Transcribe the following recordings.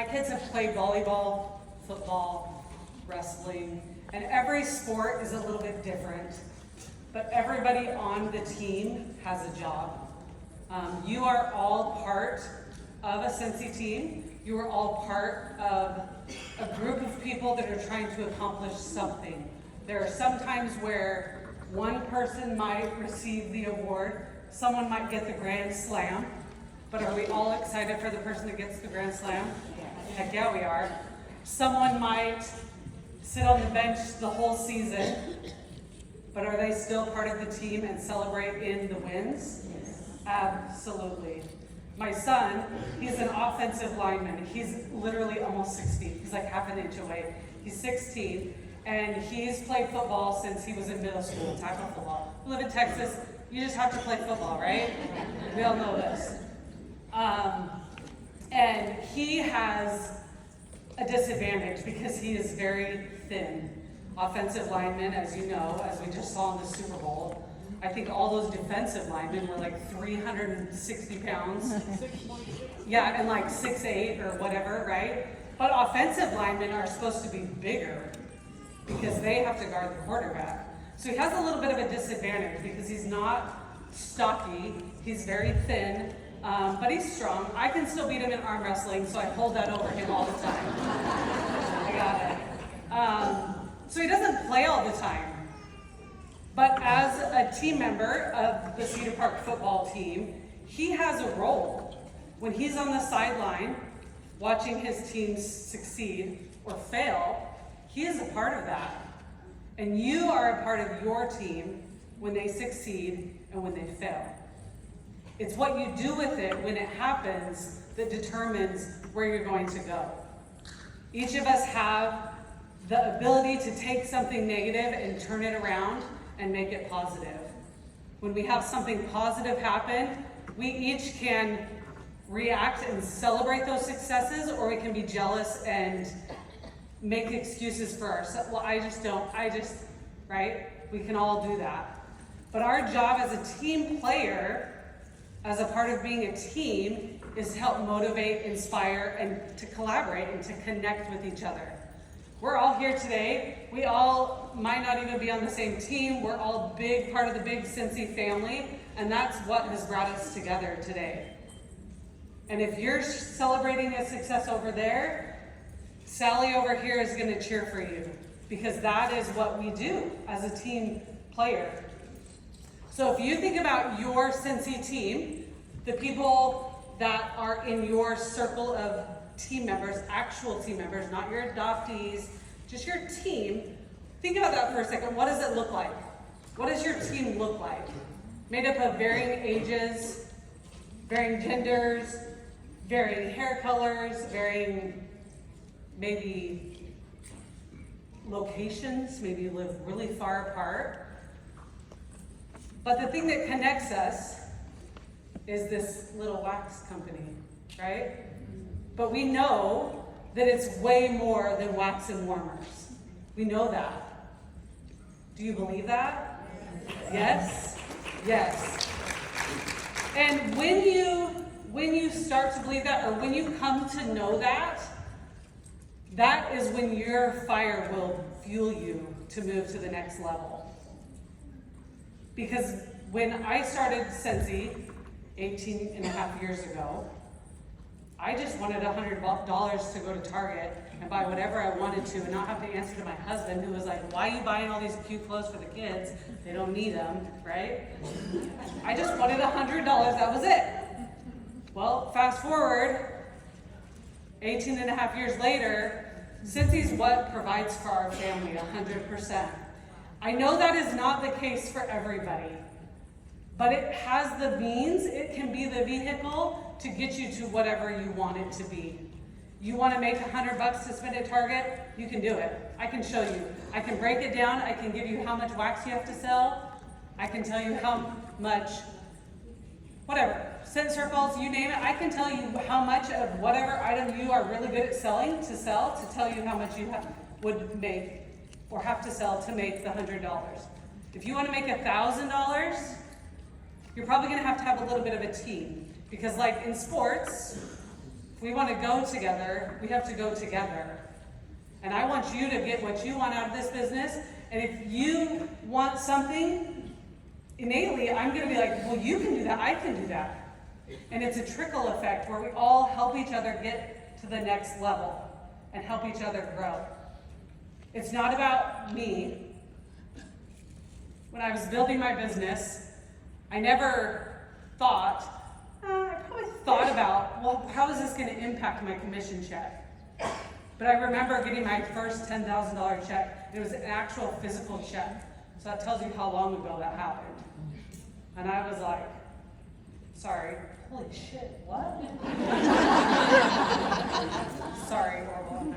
My kids have played volleyball, football, wrestling, and every sport is a little bit different, but everybody on the team has a job. You are all part of a Cincy team. You are all part of a group of people that are trying to accomplish something. There are some times where one person might receive the award, someone might get the Grand Slam, but are we all excited for the person that gets the Grand Slam? Heck yeah, we are. Someone might sit on the bench the whole season, but are they still part of the team and celebrate in the wins? Yes. Absolutely. My son, he's an offensive lineman. He's literally almost 6 feet. He's like half an inch away. He's 16, and he's played football since he was in middle school, tackle football. We live in Texas. You just have to play football, right? We all know this. And he has a disadvantage because he is very thin. Offensive linemen, as you know, as we just saw in the Super Bowl, I think all those defensive linemen were like 360 pounds. Yeah, and like 6'8" or whatever, right? But offensive linemen are supposed to be bigger because they have to guard the quarterback. So he has a little bit of a disadvantage because he's not stocky, he's very thin, but he's strong. I can still beat him in arm wrestling, so I hold that over him all the time. I got it. So he doesn't play all the time. But as a team member of the Cedar Park football team, he has a role. When he's on the sideline watching his team succeed or fail, he is a part of that. And you are a part of your team when they succeed and when they fail. It's what you do with it when it happens that determines where you're going to go. Each of us have the ability to take something negative and turn it around and make it positive. When we have something positive happen, we each can react and celebrate those successes, or we can be jealous and make excuses for ourselves. Well, right? We can all do that. But our job as a team player, as a part of being a team, is to help motivate, inspire, and to collaborate and to connect with each other. We're all here today. We all might not even be on the same team. We're all part of the big Cincy family, and that's what has brought us together today. And if you're celebrating a success over there, Sally over here is going to cheer for you, because that is what we do as a team player. So if you think about your Cincy team, the people that are in your circle of team members, actual team members, not your adoptees, just your team, think about that for a second. What does it look like? What does your team look like? Made up of varying ages, varying genders, varying hair colors, varying maybe locations, maybe you live really far apart. But the thing that connects us is this little wax company, right? But we know that it's way more than wax and warmers. We know that. Do you believe that? Yes? Yes. And when you start to believe that, or when you come to know that, that is when your fire will fuel you to move to the next level. Because when I started Cincy 18 and a half years ago, I just wanted $100 to go to Target and buy whatever I wanted to and not have to answer to my husband, who was like, why are you buying all these cute clothes for the kids? They don't need them, right? I just wanted $100, that was it. Well, fast forward, 18 and a half years later, Cincy's what provides for our family 100%. I know that is not the case for everybody, but it has the means, it can be the vehicle to get you to whatever you want it to be. You want to make $100 to spend at Target? You can do it. I can show you. I can break it down. I can give you how much wax you have to sell. I can tell you how much, whatever, scent circles, you name it. I can tell you how much of whatever item you are really good at selling to tell you how much you would make or have to sell to make the $100. If you want to make $1,000, you're probably going to have a little bit of a team. Because like in sports, If we want to go together, we have to go together. And I want you to get what you want out of this business. And if you want something, innately, I'm going to be like, well, you can do that, I can do that. And it's a trickle effect where we all help each other get to the next level and help each other grow. It's not about me. When I was building my business, I never thought, I probably thought about, well, how is this going to impact my commission check? But I remember getting my first $10,000 check. It was an actual physical check. So that tells you how long ago that happened. And I was like, sorry, holy shit, what? Sorry, horrible.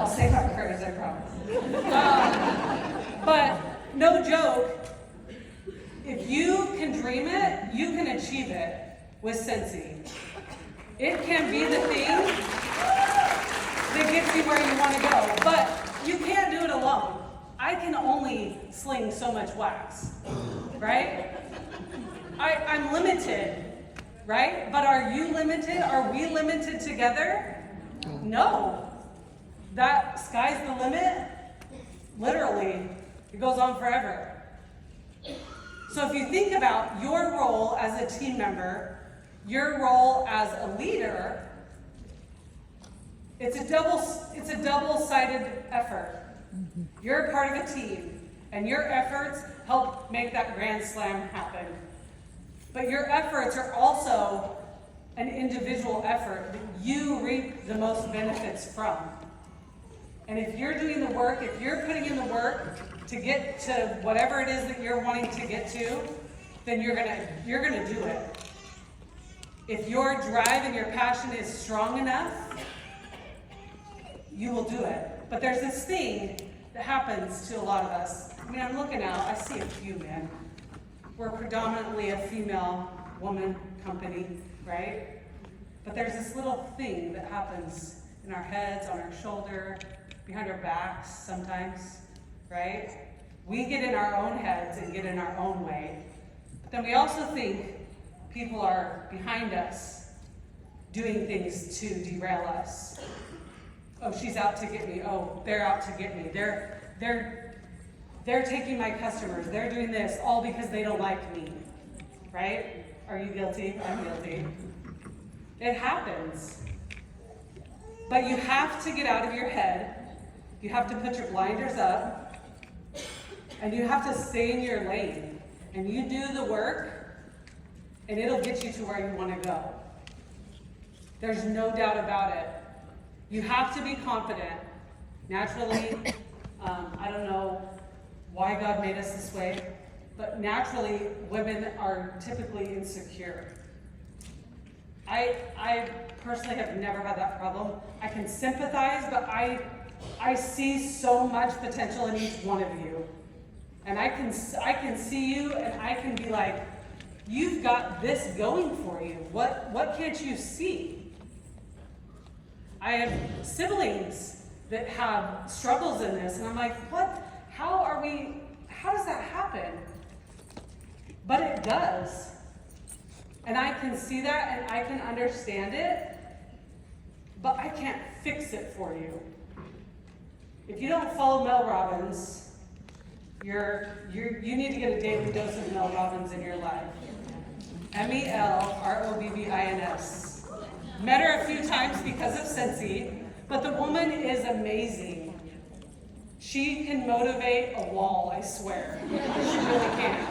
I'll save my prayers, I promise. But no joke, if you can dream it, you can achieve it with Scentsy. It can be the thing that gets you where you want to go, but you can't do it alone. I can only sling so much wax, right? I'm limited, right? But are you limited? Are we limited together? No. That sky's the limit. Literally, it goes on forever. So if you think about your role as a team member, your role as a leader, it's a double-sided effort. You're a part of a team, and your efforts help make that grand slam happen. But your efforts are also an individual effort that you reap the most benefits from. And if you're doing the work, if you're putting in the work to get to whatever it is that you're wanting to get to, then you're gonna do it. If your drive and your passion is strong enough, you will do it. But there's this thing that happens to a lot of us. I mean, I'm looking out, I see a few men. We're predominantly a female woman company, right? But there's this little thing that happens in our heads, on our shoulder, behind our backs sometimes, right? We get in our own heads and get in our own way. But then we also think people are behind us doing things to derail us. Oh, she's out to get me. Oh, they're out to get me. They're taking my customers. They're doing this all because they don't like me, right? Are you guilty? I'm guilty. It happens. But you have to get out of your head. You have to put your blinders up. And you have to stay in your lane. And you do the work, and it'll get you to where you want to go. There's no doubt about it. You have to be confident. Naturally, I don't know why God made us this way, but naturally, women are typically insecure. I personally have never had that problem. I can sympathize, but I see so much potential in each one of you. And I can see you, and I can be like, you've got this going for you. What can't you see? I have siblings that have struggles in this, and I'm like, what? How does that happen? But it does. And I can see that, and I can understand it, but I can't fix it for you. If you don't follow Mel Robbins, you need to get a daily dose of Mel Robbins in your life. MELROBBINS. Met her a few times because of Scentsy, but the woman is amazing. She can motivate a wall, I swear. She really can.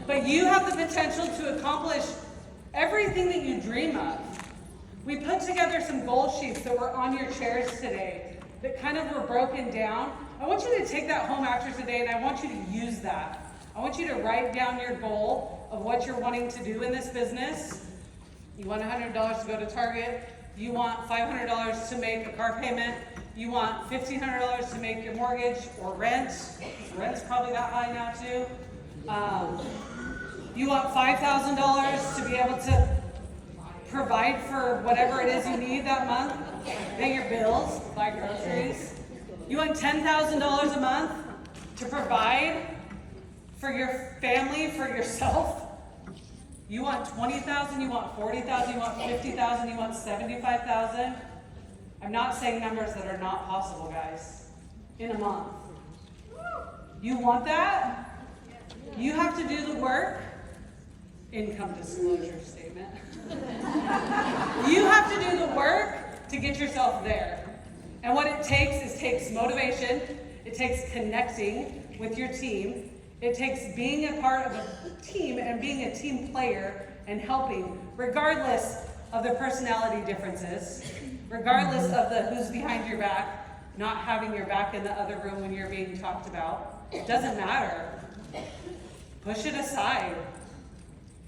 But you have the potential to accomplish everything that you dream of. We put together some goal sheets that were on your chairs today that kind of were broken down. I want you to take that home after today, and I want you to use that. I want you to write down your goal of what you're wanting to do in this business. You want $100 to go to Target. You want $500 to make a car payment. You want $1,500 to make your mortgage or rent. Rent's probably that high now too. You want $5,000 to be able to provide for whatever it is you need that month. Pay your bills, buy groceries. You want $10,000 a month to provide for your family, for yourself. You want 20,000, you want 40,000, you want 50,000, you want 75,000. I'm not saying numbers that are not possible, guys, in a month. You want that? You have to do the work. Income disclosure statement. You have to do the work to get yourself there. And what it takes motivation, it takes connecting with your team, it takes being a part of a team and being a team player and helping, regardless of the personality differences, regardless of the who's behind your back, not having your back in the other room when you're being talked about. It doesn't matter. Push it aside.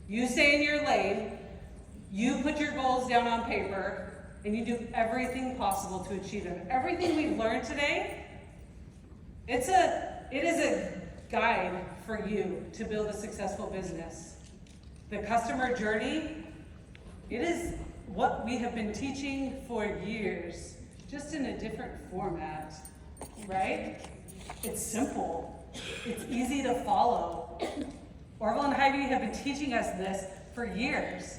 You stay in your lane, you put your goals down on paper, and you do everything possible to achieve them. Everything we've learned today, it is a guide for you to build a successful business. The customer journey, it is what we have been teaching for years, just in a different format, right? It's simple. It's easy to follow. Orville and Hy-Vee have been teaching us this for years,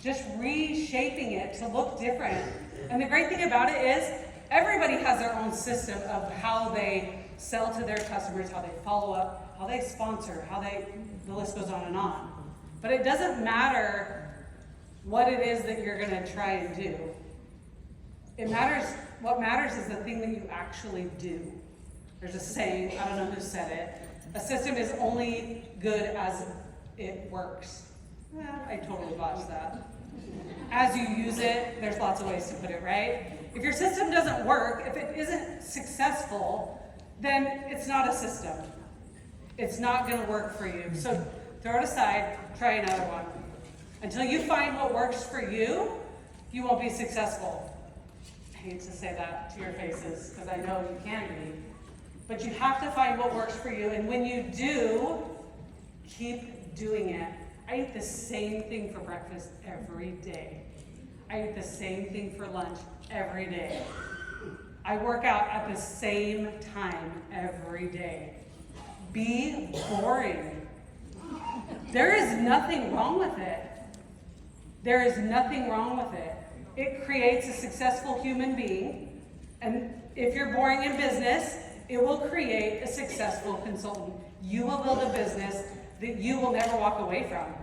just reshaping it to look different. And the great thing about it is everybody has their own system of how they sell to their customers, how they follow up, how they sponsor, the list goes on and on. But it doesn't matter what it is that you're going to try and do. What matters is the thing that you actually do. There's a saying, I don't know who said it, a system is only good as it works. I totally botched that. As you use it, there's lots of ways to put it, right? If your system doesn't work, if it isn't successful, then it's not a system. It's not going to work for you. So throw it aside, try another one. Until you find what works for you, you won't be successful. I hate to say that to your faces, because I know you can be. But you have to find what works for you, and when you do, keep doing it. I eat the same thing for breakfast every day. I eat the same thing for lunch every day. I work out at the same time every day. Be boring. There is nothing wrong with it. There is nothing wrong with it. It creates a successful human being, and if you're boring in business, it will create a successful consultant. You will build a business that you will never walk away from.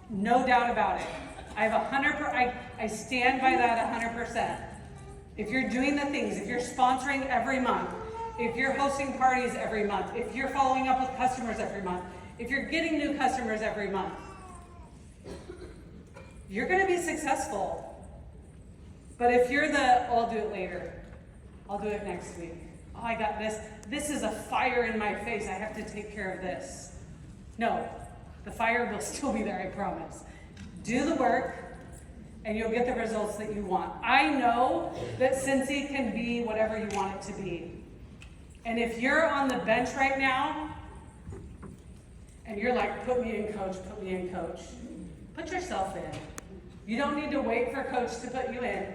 No doubt about it. I stand by that 100%. If you're doing the things, if you're sponsoring every month, if you're hosting parties every month, if you're following up with customers every month, if you're getting new customers every month, you're going to be successful. But if you're I'll do it later, I'll do it next week. Oh, I got this. This is a fire in my face. I have to take care of this. No, the fire will still be there, I promise. Do the work, and you'll get the results that you want. I know that Cincy can be whatever you want it to be. And if you're on the bench right now, and you're like, put me in, coach, put yourself in. You don't need to wait for coach to put you in,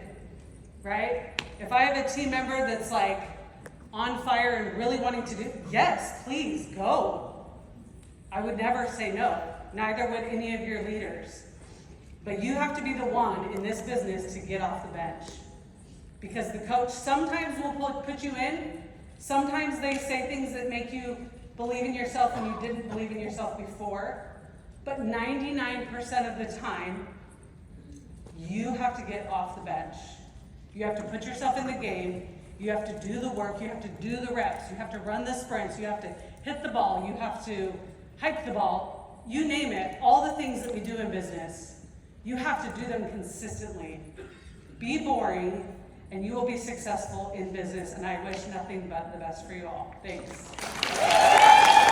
right? If I have a team member that's like on fire and really wanting to do, yes, please, go. I would never say no, neither would any of your leaders. But you have to be the one in this business to get off the bench. Because the coach sometimes will put you in, sometimes they say things that make you believe in yourself when you didn't believe in yourself before. But 99% of the time, you have to get off the bench. You have to put yourself in the game. You have to do the work. You have to do the reps. You have to run the sprints. You have to hit the ball. You have to hike the ball. You name it. All the things that we do in business, you have to do them consistently. Be boring, and you will be successful in business. And I wish nothing but the best for you all. Thanks.